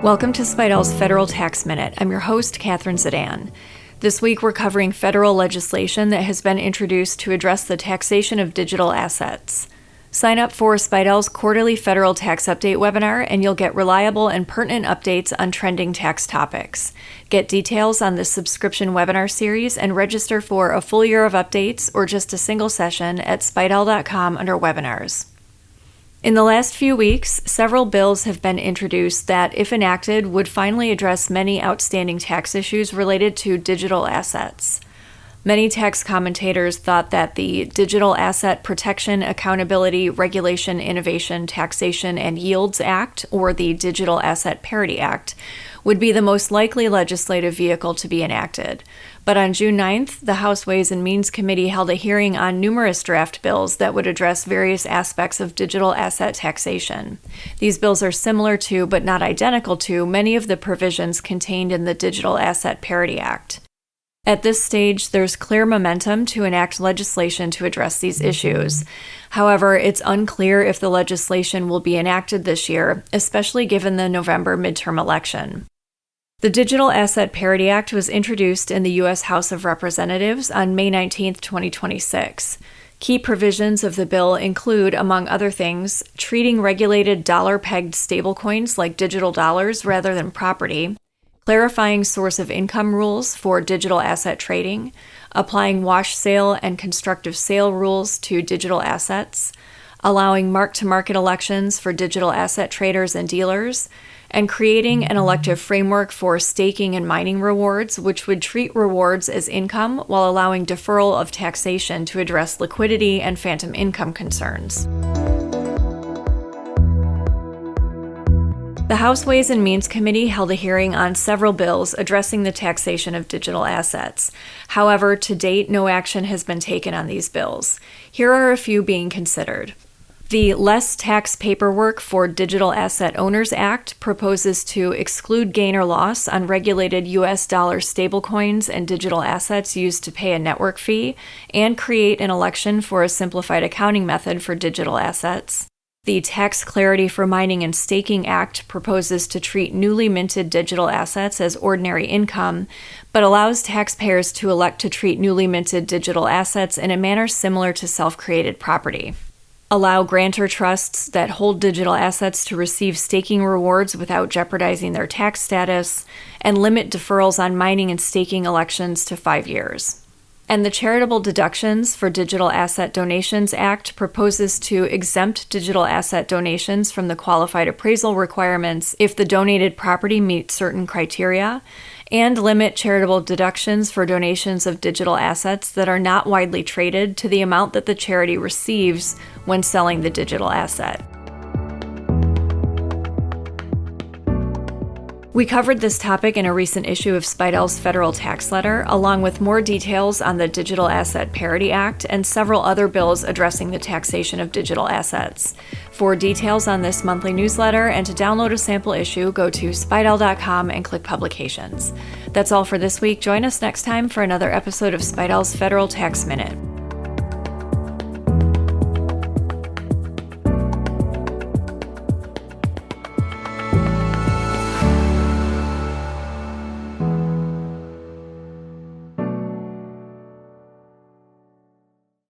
Welcome to Spidell's Federal Tax Minute. I'm your host, Catherine Zidane. This week we're covering federal legislation that has been introduced to address the taxation of digital assets. Sign up for Spidell's quarterly federal tax update webinar and you'll get reliable and pertinent updates on trending tax topics. Get details on this subscription webinar series and register for a full year of updates or just a single session at spidell.com under webinars. In the last few weeks, several bills have been introduced that, if enacted, would finally address many outstanding tax issues related to digital assets. Many tax commentators thought that the Digital Asset Protection, Accountability, Regulation, Innovation, Taxation, and Yields Act, or the Digital Asset Parity Act, would be the most likely legislative vehicle to be enacted. But on June 9th, the House Ways and Means Committee held a hearing on numerous draft bills that would address various aspects of digital asset taxation. These bills are similar to, but not identical to, many of the provisions contained in the Digital Asset Parity Act. At this stage, there's clear momentum to enact legislation to address these issues. However, it's unclear if the legislation will be enacted this year, especially given the November midterm election. The Digital Asset Parity Act was introduced in the U.S. House of Representatives on May 19, 2026. Key provisions of the bill include, among other things, treating regulated dollar-pegged stablecoins like digital dollars rather than property, clarifying source of income rules for digital asset trading, applying wash sale and constructive sale rules to digital assets, allowing mark-to-market elections for digital asset traders and dealers, and creating an elective framework for staking and mining rewards, which would treat rewards as income while allowing deferral of taxation to address liquidity and phantom income concerns. The House Ways and Means Committee held a hearing on several bills addressing the taxation of digital assets. However, to date, no action has been taken on these bills. Here are a few being considered. The Less Tax Paperwork for Digital Asset Owners Act proposes to exclude gain or loss on regulated U.S. dollar stablecoins and digital assets used to pay a network fee, and create an election for a simplified accounting method for digital assets. The Tax Clarity for Mining and Staking Act proposes to treat newly minted digital assets as ordinary income, but allows taxpayers to elect to treat newly minted digital assets in a manner similar to self-created property. Allow grantor trusts that hold digital assets to receive staking rewards without jeopardizing their tax status, and limit deferrals on mining and staking elections to 5 years. And the Charitable Deductions for Digital Asset Donations Act proposes to exempt digital asset donations from the qualified appraisal requirements if the donated property meets certain criteria, and limit charitable deductions for donations of digital assets that are not widely traded to the amount that the charity receives when selling the digital asset. We covered this topic in a recent issue of Spidell's Federal Tax Letter, along with more details on the Digital Asset Parity Act and several other bills addressing the taxation of digital assets. For details on this monthly newsletter and to download a sample issue, go to spidell.com and click Publications. That's all for this week. Join us next time for another episode of Spidell's Federal Tax Minute.